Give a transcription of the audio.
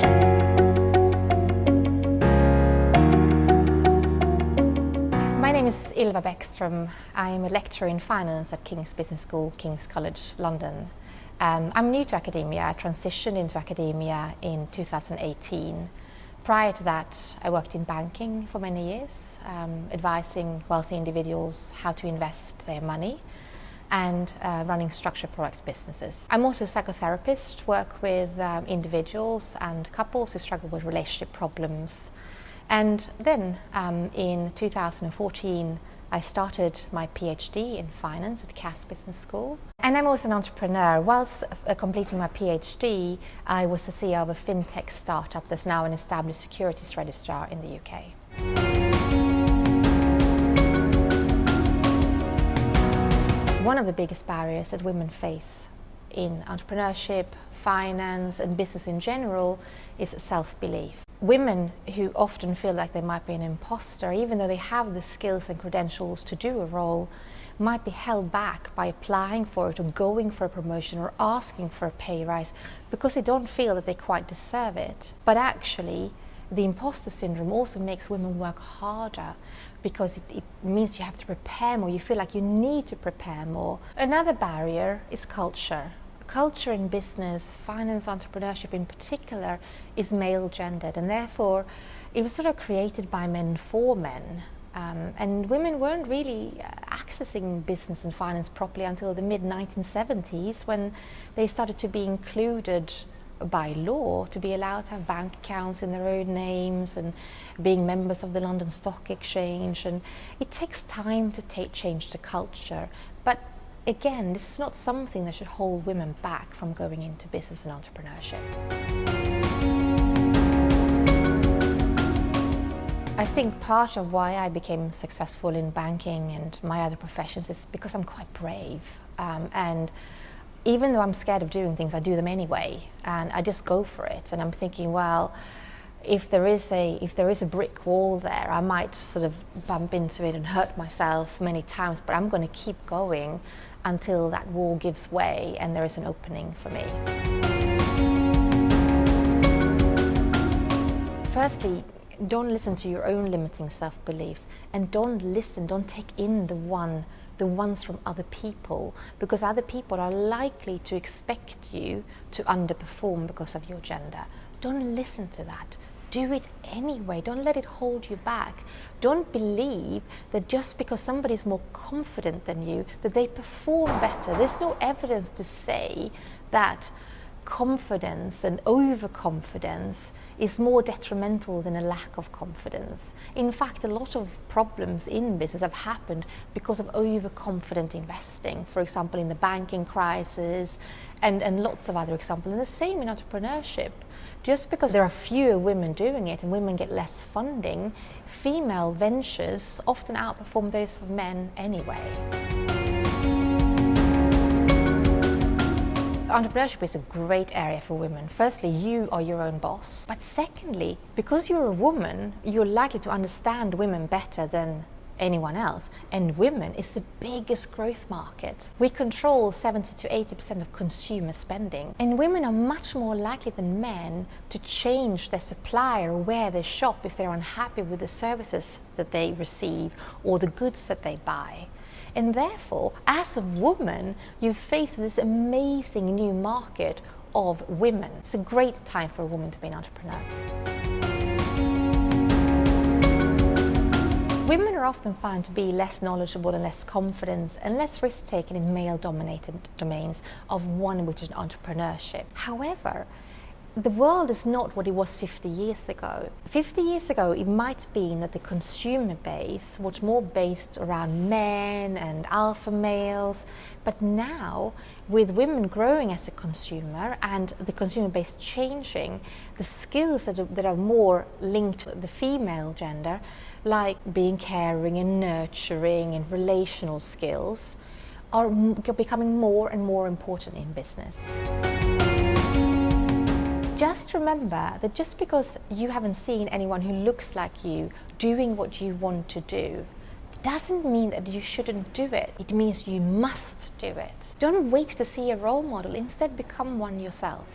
My name is Yvla Baeckstrom. I'm a lecturer in finance at King's Business School, King's College, London. I'm new to academia. I transitioned into academia in 2018. Prior to that, I worked in banking for many years, advising wealthy individuals how to invest their money and running structured products businesses. I'm also a psychotherapist, work with individuals and couples who struggle with relationship problems. And then in 2014, I started my PhD in finance at King's Business School. And I'm also an entrepreneur. Whilst completing my PhD, I was the CEO of a fintech startup that's now an established securities registrar in the UK. One of the biggest barriers that women face in entrepreneurship, finance and business in general is self-belief. Women who often feel like they might be an imposter, even though they have the skills and credentials to do a role, might be held back by applying for it or going for a promotion or asking for a pay rise because they don't feel that they quite deserve it. But actually, the imposter syndrome also makes women work harder because it means you have to prepare more, you feel like you need to prepare more. Another barrier is culture. Culture in business, finance, entrepreneurship in particular, is male-gendered, and therefore it was sort of created by men for men. And women weren't really accessing business and finance properly until the mid-1970s, when they started to be included by law to be allowed to have bank accounts in their own names and being members of the London Stock Exchange. And it takes time to change the culture. But again, this is not something that should hold women back from going into business and entrepreneurship. I think part of why I became successful in banking and my other professions is because I'm quite brave. And even though I'm scared of doing things, I do them anyway. And I just go for it. And I'm thinking, well, if there is a brick wall there, I might sort of bump into it and hurt myself many times, but I'm going to keep going until that wall gives way and there is an opening for me. Firstly, don't listen to your own limiting self-beliefs, and don't take in the ones from other people, because other people are likely to expect you to underperform because of your gender. Don't listen to that. Do it anyway. Don't let it hold you back. Don't believe that just because somebody is more confident than you, that they perform better. There's no evidence to say that confidence and overconfidence is more detrimental than a lack of confidence. In fact, a lot of problems in business have happened because of overconfident investing, for example in the banking crisis and lots of other examples. And the same in entrepreneurship. Just because there are fewer women doing it and women get less funding, female ventures often outperform those of men anyway. Entrepreneurship is a great area for women. Firstly, you are your own boss. But secondly, because you're a woman, you're likely to understand women better than anyone else. And women is the biggest growth market. We control 70 to 80% of consumer spending. And women are much more likely than men to change their supplier or where they shop if they're unhappy with the services that they receive or the goods that they buy. And therefore, as a woman, you're faced with this amazing new market of women. It's a great time for a woman to be an entrepreneur. Women are often found to be less knowledgeable and less confident and less risk-taking in male-dominated domains, of one which is entrepreneurship. However, the world is not what it was 50 years ago. 50 years ago, it might have been that the consumer base was more based around men and alpha males, but now, with women growing as a consumer and the consumer base changing, the skills that are more linked to the female gender, like being caring and nurturing and relational skills, are becoming more and more important in business. Just remember that just because you haven't seen anyone who looks like you doing what you want to do, doesn't mean that you shouldn't do it. It means you must do it. Don't wait to see a role model. Instead, become one yourself.